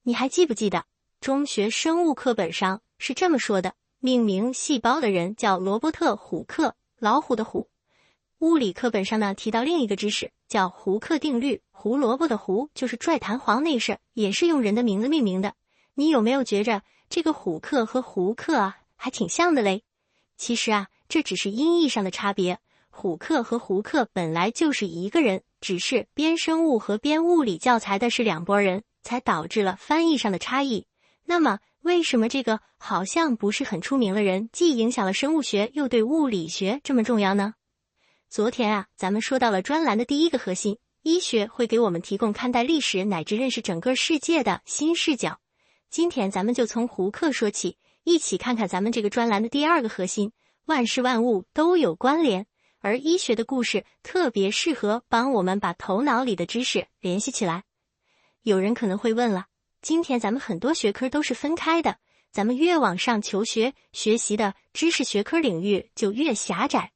你还记不记得中学生物课本上是这么说的，命名细胞的人叫罗伯特·虎克，老虎的虎。物理课本上呢提到另一个知识叫胡克定律，胡萝卜的胡就是拽弹簧那事，也是用人的名字命名的。你有没有觉着这个虎克和胡克啊还挺像的嘞？其实啊，这只是音译上的差别。虎克和胡克本来就是一个人，只是编生物和编物理教材的是两拨人，才导致了翻译上的差异。那么为什么这个好像不是很出名的人，既影响了生物学又对物理学这么重要呢？昨天啊，咱们说到了专栏的第一个核心，医学会给我们提供看待历史乃至认识整个世界的新视角。今天咱们就从胡克说起，一起看看咱们这个专栏的第二个核心，万事万物都有关联，而医学的故事特别适合帮我们把头脑里的知识联系起来。有人可能会问了，今天咱们很多学科都是分开的，咱们越往上求学，学习的知识学科领域就越狭窄。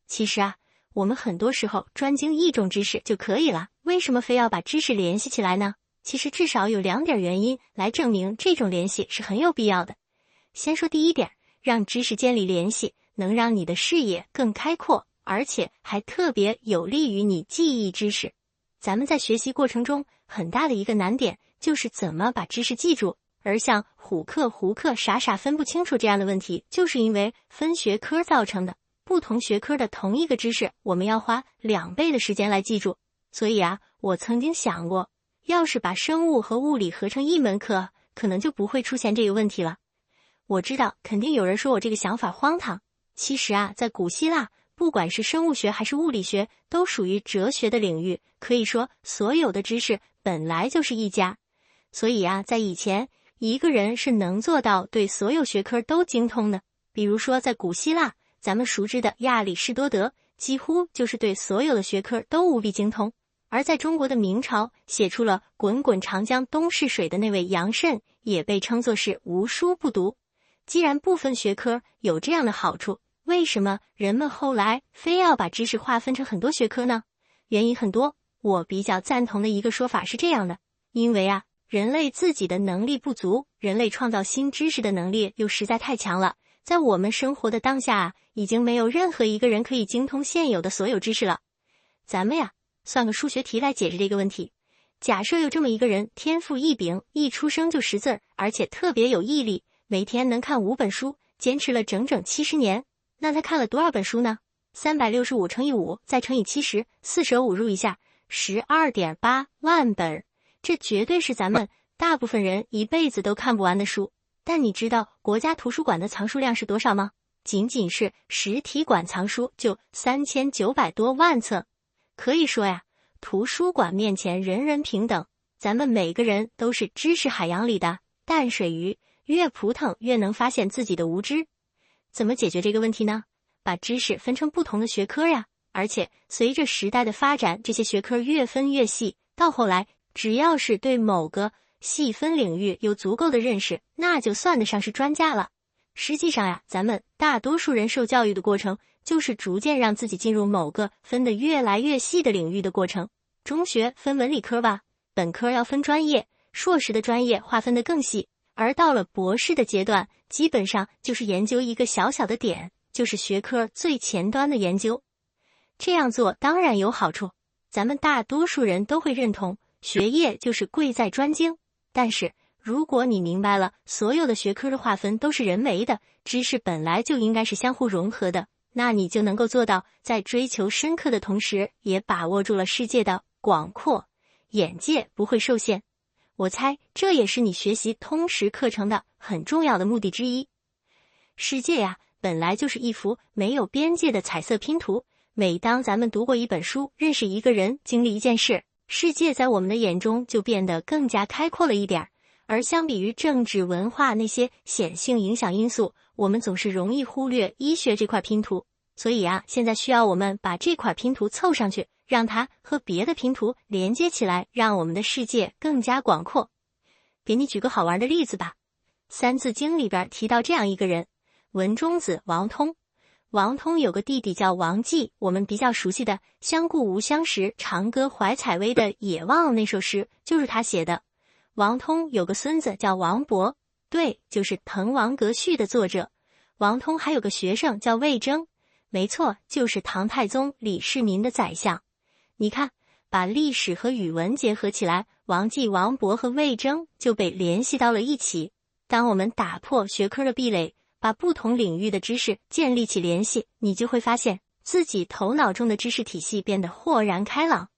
其实啊，我们很多时候专精一种知识就可以了，为什么非要把知识联系起来呢？其实至少有2点原因来证明这种联系是很有必要的。先说第一点，让知识建立联系，能让你的视野更开阔，而且还特别有利于你记忆知识。咱们在学习过程中很大的一个难点就是怎么把知识记住，而像虎克、胡克傻傻分不清楚这样的问题，就是因为分学科造成的。不同学科的同一个知识，我们要花2倍的时间来记住。所以啊，我曾经想过，要是把生物和物理合成一门课，可能就不会出现这个问题了。我知道肯定有人说我这个想法荒唐，其实啊，在古希腊，不管是生物学还是物理学，都属于哲学的领域，可以说所有的知识本来就是一家。所以啊，在以前，一个人是能做到对所有学科都精通的。比如说在古希腊，咱们熟知的亚里士多德几乎就是对所有的学科都无比精通，而在中国的明朝写出了滚滚长江东逝水的那位杨慎，也被称作是无书不读。既然不分学科有这样的好处，为什么人们后来非要把知识划分成很多学科呢？原因很多，我比较赞同的一个说法是这样的，因为啊，人类自己的能力不足，人类创造新知识的能力又实在太强了。在我们生活的当下啊，已经没有任何一个人可以精通现有的所有知识了。咱们呀，算个数学题来解释这个问题。假设有这么一个人，天赋异禀，一出生就识字儿，而且特别有毅力，每天能看5本书，坚持了整整70年。那他看了多少本书呢？365乘以5，再乘以70，4舍5入一下，12.8万本。这绝对是咱们大部分人一辈子都看不完的书。但你知道国家图书馆的藏书量是多少吗？仅仅是实体馆藏书就3900多万册。可以说呀，图书馆面前人人平等，咱们每个人都是知识海洋里的淡水鱼，越扑腾越能发现自己的无知。怎么解决这个问题呢？把知识分成不同的学科呀，而且随着时代的发展，这些学科越分越细，到后来只要是对某个细分领域有足够的认识，那就算得上是专家了。实际上呀，咱们大多数人受教育的过程，就是逐渐让自己进入某个分得越来越细的领域的过程。中学分文理科吧，本科要分专业，硕士的专业划分得更细，而到了博士的阶段，基本上就是研究一个小小的点，就是学科最前端的研究。这样做当然有好处，咱们大多数人都会认同，学业就是贵在专精。但是如果你明白了所有的学科的划分都是人为的，知识本来就应该是相互融合的，那你就能够做到在追求深刻的同时，也把握住了世界的广阔，眼界不会受限。我猜这也是你学习通识课程的很重要的目的之一。世界呀，本来就是一幅没有边界的彩色拼图。每当咱们读过一本书，认识一个人，经历一件事，世界在我们的眼中就变得更加开阔了一点。而相比于政治文化那些显性影响因素，我们总是容易忽略医学这块拼图。所以啊，现在需要我们把这块拼图凑上去，让它和别的拼图连接起来，让我们的世界更加广阔。给你举个好玩的例子吧，《三字经》里边提到这样一个人，文中子王通。王通有个弟弟叫王继，我们比较熟悉的相顾无相识，长歌怀采薇的野望那首诗就是他写的。王通有个孙子叫王勃，对，就是滕王阁序的作者。王通还有个学生叫魏征，没错，就是唐太宗李世民的宰相。你看，把历史和语文结合起来，王继、王勃和魏征就被联系到了一起。当我们打破学科的壁垒，把不同领域的知识建立起联系，你就会发现自己头脑中的知识体系变得豁然开朗。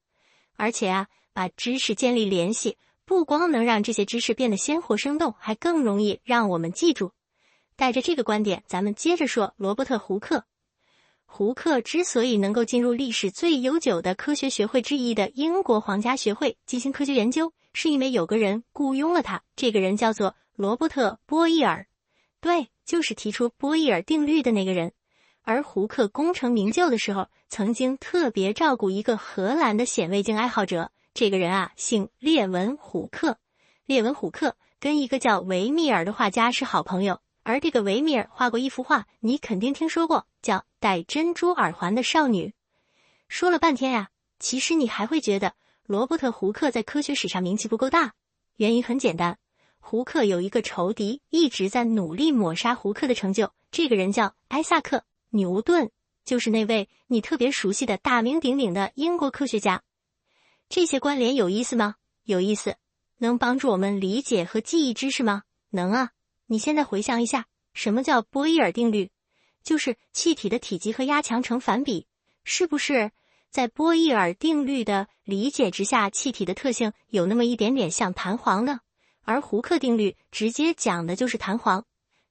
而且啊，把知识建立联系，不光能让这些知识变得鲜活生动，还更容易让我们记住。带着这个观点，咱们接着说罗伯特·胡克。胡克之所以能够进入历史最悠久的科学学会之一的英国皇家学会进行科学研究，是因为有个人雇佣了他，这个人叫做罗伯特·波义耳。对，就是提出波义耳定律的那个人。而胡克功成名就的时候，曾经特别照顾一个荷兰的显微镜爱好者，这个人啊姓列文·虎克。列文·虎克跟一个叫维米尔的画家是好朋友，而这个维米尔画过一幅画，你肯定听说过，叫戴珍珠耳环的少女。说了半天呀，其实你还会觉得罗伯特·胡克在科学史上名气不够大。原因很简单，胡克有一个仇敌，一直在努力抹杀胡克的成就，这个人叫艾萨克·牛顿，就是那位你特别熟悉的大名鼎鼎的英国科学家。这些关联有意思吗？有意思。能帮助我们理解和记忆知识吗？能啊。你现在回想一下，什么叫波义耳定律？就是气体的体积和压强成反比，是不是？在波义耳定律的理解之下，气体的特性有那么一点点像弹簧呢？而胡克定律直接讲的就是弹簧。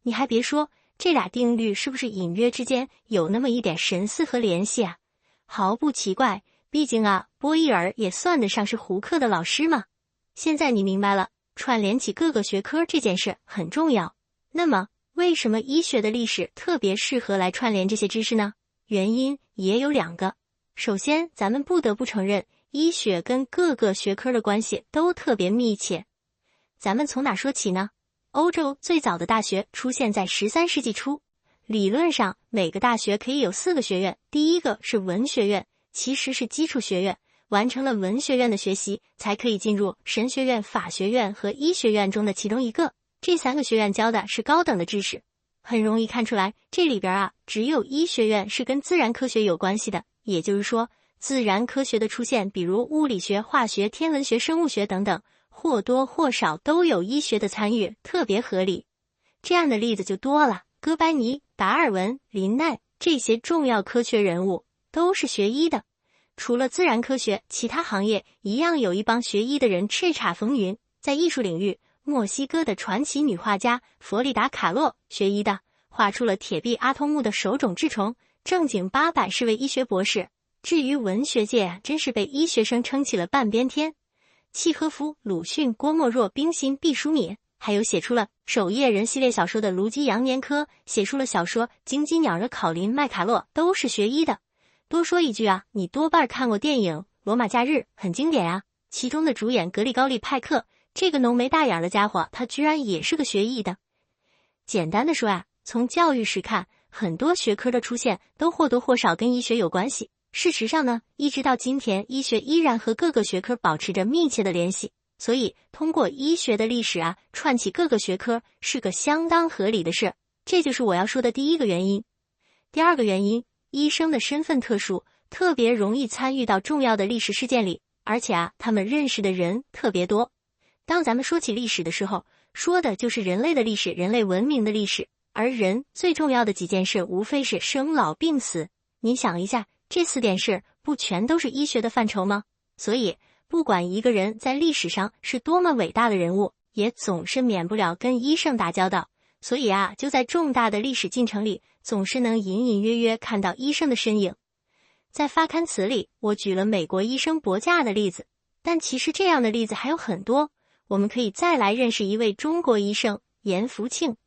你还别说，这俩定律是不是隐约之间有那么一点神似和联系啊？毫不奇怪，毕竟啊，波义耳也算得上是胡克的老师嘛。现在你明白了，串联起各个学科这件事很重要。那么，为什么医学的历史特别适合来串联这些知识呢？原因也有两个。首先，咱们不得不承认，医学跟各个学科的关系都特别密切。咱们从哪说起呢？欧洲最早的大学出现在13世纪初，理论上每个大学可以有4个学院，第一个是文学院，其实是基础学院。完成了文学院的学习，才可以进入神学院、法学院和医学院中的其中一个。这3个学院教的是高等的知识。很容易看出来，这里边啊，只有医学院是跟自然科学有关系的。也就是说，自然科学的出现，比如物理学、化学、天文学、生物学等等，或多或少都有医学的参与，特别合理。这样的例子就多了，哥白尼、达尔文、林奈这些重要科学人物都是学医的。除了自然科学，其他行业一样有一帮学医的人叱咤风云。在艺术领域，墨西哥的传奇女画家弗里达·卡洛学医的，画出了铁臂阿童木的手冢治虫，正经八百是位医学博士。至于文学界，真是被医学生撑起了半边天。契诃夫、鲁迅、郭沫若、冰心、毕淑敏，还有写出了《守夜人》系列小说的卢基·扬年科，写出了小说《荆棘鸟》的考林·麦卡洛，都是学医的。多说一句啊，你多半看过电影《罗马假日》，很经典啊。其中的主演格里高利·派克，这个浓眉大眼的家伙，他居然也是个学医的。简单的说啊，从教育史看，很多学科的出现都或多或少跟医学有关系。事实上呢，一直到今天，医学依然和各个学科保持着密切的联系。所以，通过医学的历史啊，串起各个学科是个相当合理的事。这就是我要说的第一个原因。第二个原因，医生的身份特殊，特别容易参与到重要的历史事件里，而且啊，他们认识的人特别多。当咱们说起历史的时候，说的就是人类的历史，人类文明的历史。而人最重要的几件事，无非是生老病死。你想一下，这4点事不全都是医学的范畴吗？所以，不管一个人在历史上是多么伟大的人物，也总是免不了跟医生打交道。所以啊，就在重大的历史进程里，总是能隐隐约约看到医生的身影。在发刊词里，我举了美国医生伯驾的例子，但其实这样的例子还有很多。我们可以再来认识一位中国医生严福庆。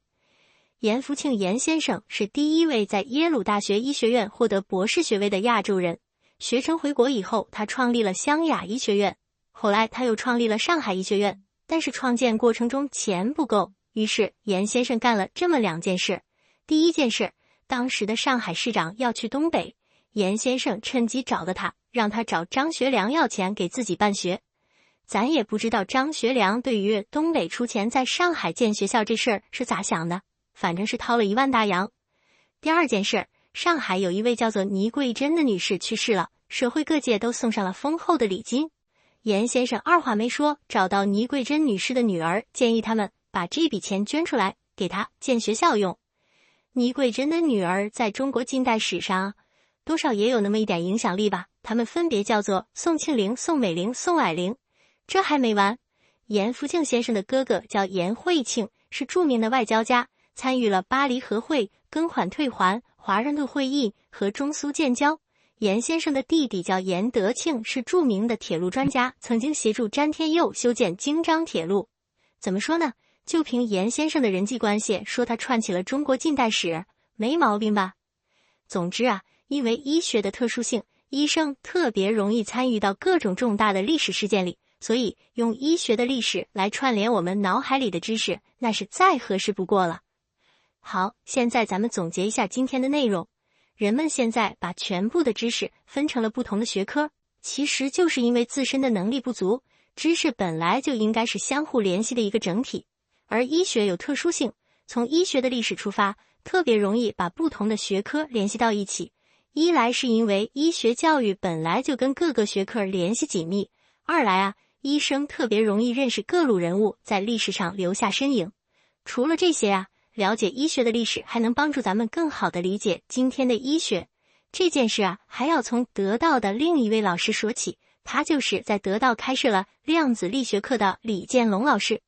严福庆严先生是第一位在耶鲁大学医学院获得博士学位的亚洲人。学成回国以后，他创立了湘雅医学院，后来他又创立了上海医学院，但是创建过程中钱不够，于是严先生干了这么2件事。第一件事，当时的上海市长要去东北，严先生趁机找了他，让他找张学良要钱给自己办学。咱也不知道张学良对于东北出钱在上海建学校这事儿是咋想的，反正是掏了1万大洋。第二件事，上海有一位叫做倪桂珍的女士去世了，社会各界都送上了丰厚的礼金。严先生二话没说，找到倪桂珍女士的女儿，建议他们把这笔钱捐出来，给她建学校用。倪桂珍的女儿在中国近代史上多少也有那么一点影响力吧，他们分别叫做宋庆龄、宋美龄、宋霭龄。这还没完，严复庆先生的哥哥叫严惠庆，是著名的外交家，参与了巴黎和会、庚款退还、华盛顿会议和中苏建交。严先生的弟弟叫严德庆，是著名的铁路专家，曾经协助詹天佑修建京张铁路。怎么说呢？就凭严先生的人际关系，说他串起了中国近代史，没毛病吧？总之啊，因为医学的特殊性，医生特别容易参与到各种重大的历史事件里，所以用医学的历史来串联我们脑海里的知识，那是再合适不过了。好，现在咱们总结一下今天的内容。人们现在把全部的知识分成了不同的学科，其实就是因为自身的能力不足，知识本来就应该是相互联系的一个整体。而医学有特殊性，从医学的历史出发，特别容易把不同的学科联系到一起。一来是因为医学教育本来就跟各个学科联系紧密，二来啊，医生特别容易认识各路人物，在历史上留下身影。除了这些啊，了解医学的历史还能帮助咱们更好地理解今天的医学。这件事啊，还要从得道的另一位老师说起，他就是在得道开设了量子力学课的李建龙老师。